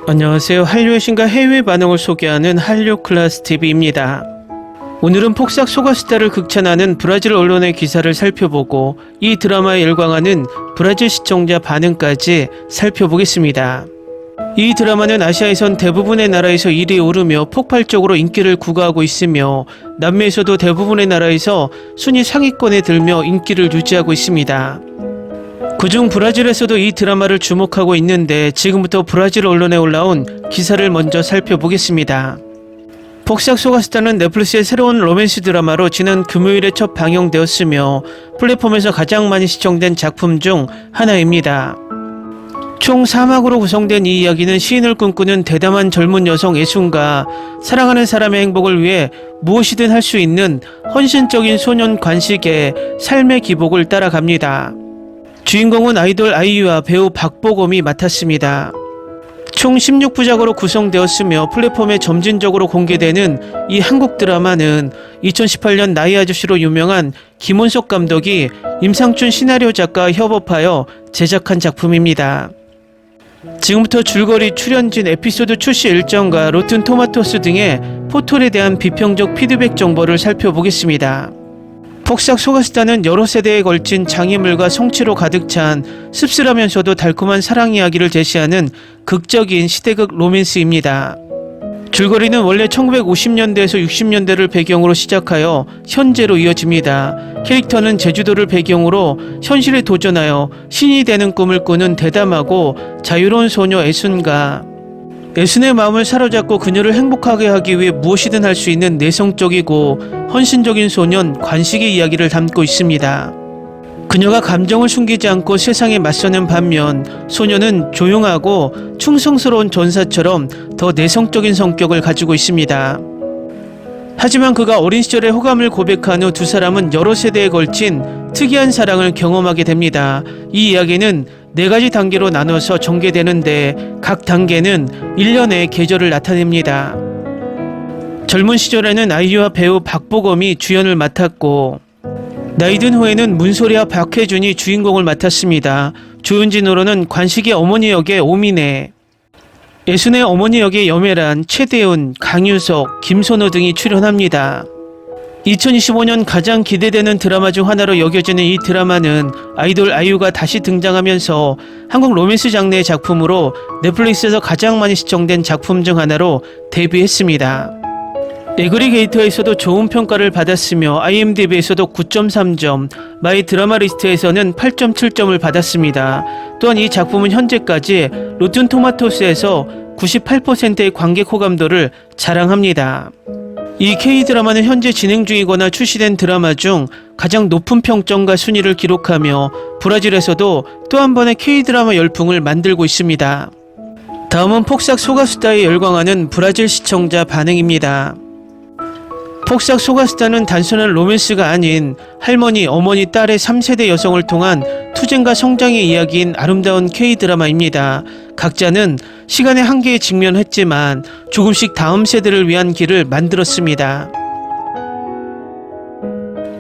안녕하세요. 한류의 신과 해외 반응을 소개하는 한류클래스TV입니다. 오늘은 폭삭 소가스타를 극찬하는 브라질 언론의 기사를 살펴보고 이 드라마에 열광하는 브라질 시청자 반응까지 살펴보겠습니다. 이 드라마는 아시아에선 대부분의 나라에서 1위에 오르며 폭발적으로 인기를 구가하고 있으며 남미에서도 대부분의 나라에서 순위 상위권에 들며 인기를 유지하고 있습니다. 그중 브라질에서도 이 드라마를 주목하고 있는데 지금부터 브라질 언론에 올라온 기사를 먼저 살펴보겠습니다. 폭삭 소가스타는 넷플릭스의 새로운 로맨스 드라마로 지난 금요일에 첫 방영되었으며 플랫폼에서 가장 많이 시청된 작품 중 하나입니다. 총 4막으로 구성된 이 이야기는 시인을 꿈꾸는 대담한 젊은 여성 애순과 사랑하는 사람의 행복을 위해 무엇이든 할 수 있는 헌신적인 소년 관식의 삶의 기복을 따라갑니다. 주인공은 아이돌 아이유와 배우 박보검이 맡았습니다. 총 16부작으로 구성되었으며 플랫폼에 점진적으로 공개되는 이 한국 드라마는 2018년 나이 아저씨로 유명한 김원석 감독이 임상춘 시나리오 작가와 협업하여 제작한 작품입니다. 지금부터 줄거리, 출연진, 에피소드 출시 일정과 로튼 토마토스 등의 포털에 대한 비평적 피드백 정보를 살펴보겠습니다. 폭삭 소가스타는 여러 세대에 걸친 장애물과 성취로 가득 찬 씁쓸하면서도 달콤한 사랑 이야기를 제시하는 극적인 시대극 로맨스입니다. 줄거리는 원래 1950년대에서 60년대를 배경으로 시작하여 현재로 이어집니다. 캐릭터는 제주도를 배경으로 현실에 도전하여 신이 되는 꿈을 꾸는 대담하고 자유로운 소녀 애순과 애순의 마음을 사로잡고 그녀를 행복하게 하기 위해 무엇이든 할 수 있는 내성적이고 헌신적인 소년 관식의 이야기를 담고 있습니다. 그녀가 감정을 숨기지 않고 세상에 맞서는 반면 소녀는 조용하고 충성스러운 전사처럼 더 내성적인 성격을 가지고 있습니다. 하지만 그가 어린 시절의 호감을 고백한 후 두 사람은 여러 세대에 걸친 특이한 사랑을 경험하게 됩니다. 이 이야기는 4가지 단계로 나눠서 전개되는데 각 단계는 1년의 계절을 나타냅니다. 젊은 시절에는 아이유와 배우 박보검이 주연을 맡았고 나이 든 후에는 문소리와 박해준이 주인공을 맡았습니다. 조연진으로는 관식의 어머니 역의 오민혜, 애순의 어머니 역의 염혜란, 최대훈, 강유석, 김선호 등이 출연합니다. 2025년 가장 기대되는 드라마 중 하나로 여겨지는 이 드라마는 아이돌 아이유가 다시 등장하면서 한국 로맨스 장르의 작품으로 넷플릭스에서 가장 많이 시청된 작품 중 하나로 데뷔했습니다. 에그리게이터에서도 좋은 평가를 받았으며 IMDb에서도 9.3점, 마이 드라마 리스트에서는 8.7점을 받았습니다. 또한 이 작품은 현재까지 로튼 토마토스에서 98%의 관객 호감도를 자랑합니다. 이 K드라마는 현재 진행 중이거나 출시된 드라마 중 가장 높은 평점과 순위를 기록하며 브라질에서도 또 한 번의 K드라마 열풍을 만들고 있습니다. 다음은 폭삭 소가스타에 열광하는 브라질 시청자 반응입니다. 폭삭 소가스타는 단순한 로맨스가 아닌 할머니, 어머니, 딸의 3세대 여성을 통한 투쟁과 성장의 이야기인 아름다운 K드라마입니다. 각자는 시간의 한계에 직면했지만 조금씩 다음 세대를 위한 길을 만들었습니다.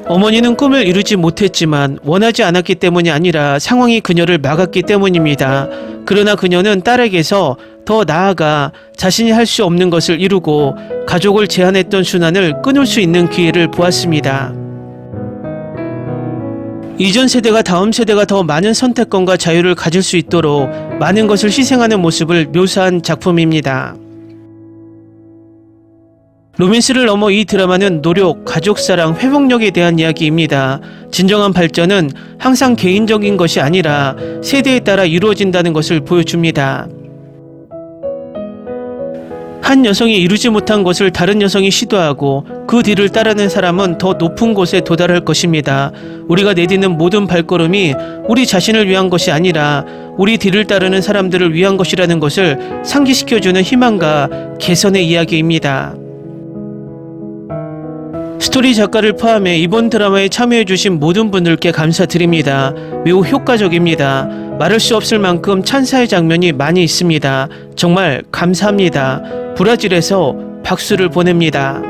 어머니는 꿈을 이루지 못했지만 원하지 않았기 때문이 아니라 상황이 그녀를 막았기 때문입니다. 그러나 그녀는 딸에게서 더 나아가 자신이 할 수 없는 것을 이루고 가족을 제한했던 순환을 끊을 수 있는 기회를 보았습니다. 이전 세대가 다음 세대가 더 많은 선택권과 자유를 가질 수 있도록 많은 것을 희생하는 모습을 묘사한 작품입니다. 로맨스를 넘어 이 드라마는 노력, 가족사랑, 회복력에 대한 이야기입니다. 진정한 발전은 항상 개인적인 것이 아니라 세대에 따라 이루어진다는 것을 보여줍니다. 한 여성이 이루지 못한 것을 다른 여성이 시도하고 그 뒤를 따르는 사람은 더 높은 곳에 도달할 것입니다. 우리가 내딛는 모든 발걸음이 우리 자신을 위한 것이 아니라 우리 뒤를 따르는 사람들을 위한 것이라는 것을 상기시켜주는 희망과 개선의 이야기입니다. 스토리 작가를 포함해 이번 드라마에 참여해주신 모든 분들께 감사드립니다. 매우 효과적입니다. 말할 수 없을 만큼 찬사의 장면이 많이 있습니다. 정말 감사합니다. 브라질에서 박수를 보냅니다.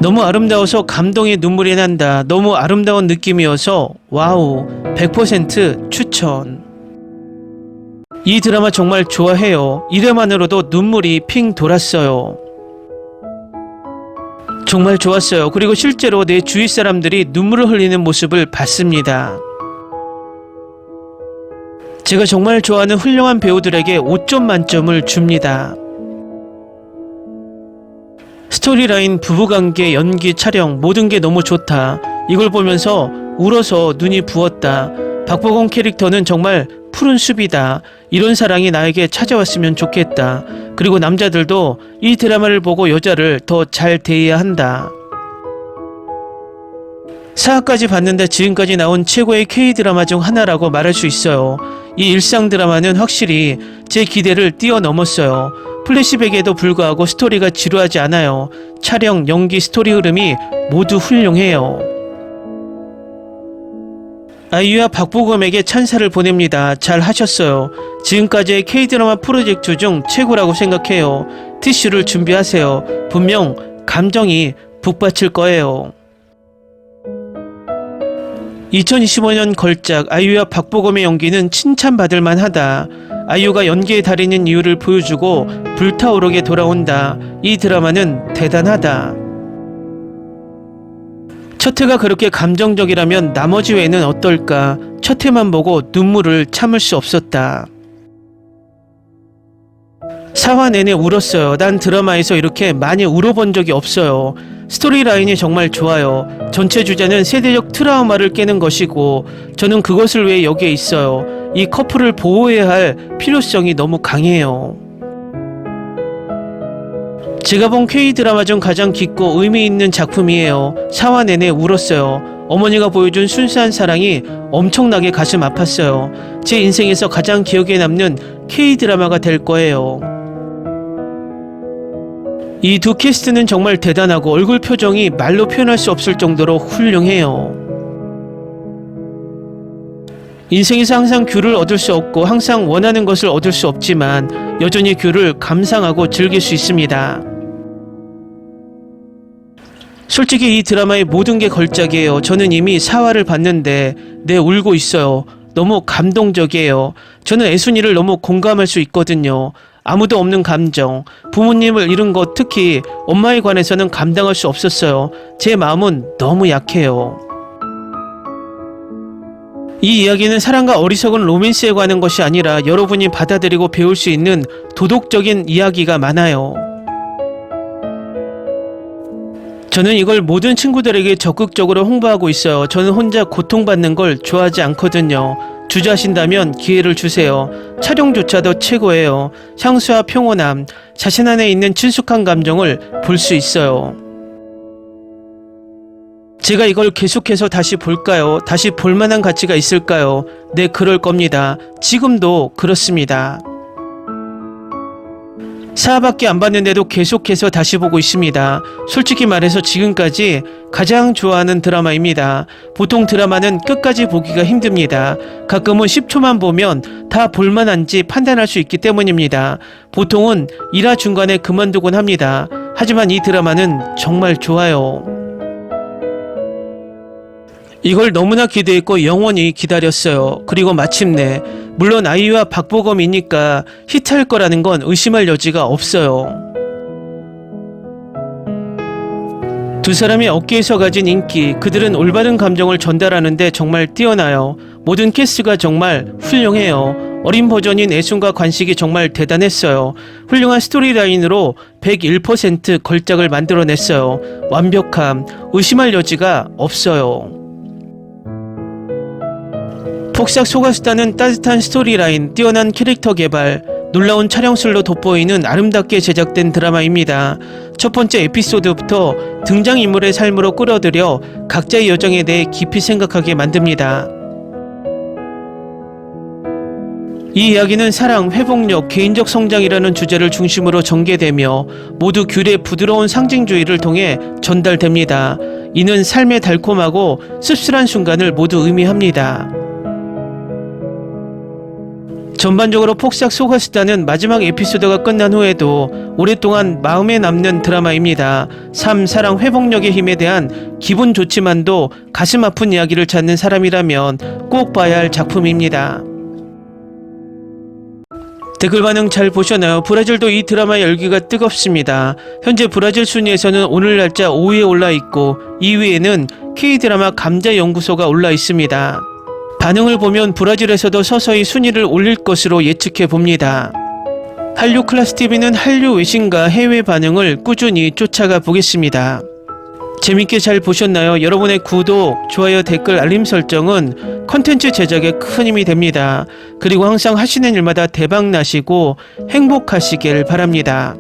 너무 아름다워서 감동의 눈물이 난다. 너무 아름다운 느낌이어서 와우 100% 추천. 이 드라마 정말 좋아해요. 1회만으로도 눈물이 핑 돌았어요. 정말 좋았어요. 그리고 실제로 내 주위 사람들이 눈물을 흘리는 모습을 봤습니다. 제가 정말 좋아하는 훌륭한 배우들에게 5점 만점을 줍니다. 스토리라인, 부부관계, 연기, 촬영 모든 게 너무 좋다. 이걸 보면서 울어서 눈이 부었다. 박보검 캐릭터는 정말 푸른 숲이다. 이런 사랑이 나에게 찾아왔으면 좋겠다. 그리고 남자들도 이 드라마를 보고 여자를 더 잘 대해야 한다. 4화까지 봤는데 지금까지 나온 최고의 K-드라마 중 하나라고 말할 수 있어요. 이 일상 드라마는 확실히 제 기대를 뛰어넘었어요. 플래시백에도 불구하고 스토리가 지루하지 않아요. 촬영, 연기, 스토리 흐름이 모두 훌륭해요. 아이유와 박보검에게 찬사를 보냅니다. 잘 하셨어요. 지금까지의 K-드라마 프로젝트 중 최고라고 생각해요. 티슈를 준비하세요. 분명 감정이 북받칠 거예요. 2025년 걸작 아이유와 박보검의 연기는 칭찬받을 만하다. 아이유가 연기의 달인인 이유를 보여주고 불타오르게 돌아온다. 이 드라마는 대단하다. 첫 회가 그렇게 감정적이라면 나머지 회는 어떨까? 첫 회만 보고 눈물을 참을 수 없었다. 4화 내내 울었어요. 난 드라마에서 이렇게 많이 울어본 적이 없어요. 스토리라인이 정말 좋아요. 전체 주제는 세대적 트라우마를 깨는 것이고 저는 그것을 위해 여기에 있어요. 이 커플을 보호해야 할 필요성이 너무 강해요. 제가 본 K-드라마 중 가장 깊고 의미 있는 작품이에요. 4화 내내 울었어요. 어머니가 보여준 순수한 사랑이 엄청나게 가슴 아팠어요. 제 인생에서 가장 기억에 남는 K-드라마가 될 거예요. 이 두 캐스트는 정말 대단하고 얼굴 표정이 말로 표현할 수 없을 정도로 훌륭해요. 인생에서 항상 귤을 얻을 수 없고 항상 원하는 것을 얻을 수 없지만 여전히 귤을 감상하고 즐길 수 있습니다. 솔직히 이 드라마의 모든 게 걸작이에요. 저는 이미 4화를 봤는데 울고 있어요. 너무 감동적이에요. 저는 애순이를 너무 공감할 수 있거든요. 아무도 없는 감정, 부모님을 잃은 것, 특히 엄마에 관해서는 감당할 수 없었어요. 제 마음은 너무 약해요. 이 이야기는 사랑과 어리석은 로맨스에 관한 것이 아니라 여러분이 받아들이고 배울 수 있는 도덕적인 이야기가 많아요. 저는 이걸 모든 친구들에게 적극적으로 홍보하고 있어요. 저는 혼자 고통받는 걸 좋아하지 않거든요. 주저하신다면 기회를 주세요. 촬영조차도 최고예요. 향수와 평온함, 자신 안에 있는 친숙한 감정을 볼 수 있어요. 제가 이걸 계속해서 다시 볼까요? 다시 볼만한 가치가 있을까요? 네, 그럴 겁니다. 지금도 그렇습니다. 4화밖에 안 봤는데도 계속해서 다시 보고 있습니다. 솔직히 말해서 지금까지 가장 좋아하는 드라마입니다. 보통 드라마는 끝까지 보기가 힘듭니다. 가끔은 10초만 보면 다 볼만한지 판단할 수 있기 때문입니다. 보통은 1화 중간에 그만두곤 합니다. 하지만 이 드라마는 정말 좋아요. 이걸 너무나 기대했고 영원히 기다렸어요. 그리고 마침내, 물론 아이유와 박보검이니까 히트할 거라는 건 의심할 여지가 없어요. 두 사람이 어깨에서 가진 인기, 그들은 올바른 감정을 전달하는데 정말 뛰어나요. 모든 캐스트가 정말 훌륭해요. 어린 버전인 애순과 관식이 정말 대단했어요. 훌륭한 스토리라인으로 101% 걸작을 만들어냈어요. 완벽함, 의심할 여지가 없어요. 폭삭 속았수다는 따뜻한 스토리라인, 뛰어난 캐릭터 개발, 놀라운 촬영술로 돋보이는 아름답게 제작된 드라마입니다. 첫 번째 에피소드부터 등장인물의 삶으로 끌어들여 각자의 여정에 대해 깊이 생각하게 만듭니다. 이 이야기는 사랑, 회복력, 개인적 성장이라는 주제를 중심으로 전개되며 모두 귤의 부드러운 상징주의를 통해 전달됩니다. 이는 삶의 달콤하고 씁쓸한 순간을 모두 의미합니다. 전반적으로 폭삭 속았수다는 마지막 에피소드가 끝난 후에도 오랫동안 마음에 남는 드라마입니다. 삶, 사랑, 회복력의 힘에 대한 기분 좋지만도 가슴 아픈 이야기를 찾는 사람이라면 꼭 봐야 할 작품입니다. 댓글 반응 잘 보셨나요? 브라질도 이 드라마의 열기가 뜨겁습니다. 현재 브라질 순위에서는 오늘 날짜 5위에 올라 있고 2위에는 K드라마 감자연구소가 올라 있습니다. 반응을 보면 브라질에서도 서서히 순위를 올릴 것으로 예측해 봅니다. 한류 클래스 TV는 한류 외신과 해외 반응을 꾸준히 쫓아가 보겠습니다. 재밌게 잘 보셨나요? 여러분의 구독, 좋아요, 댓글, 알림 설정은 컨텐츠 제작에 큰 힘이 됩니다. 그리고 항상 하시는 일마다 대박 나시고 행복하시길 바랍니다.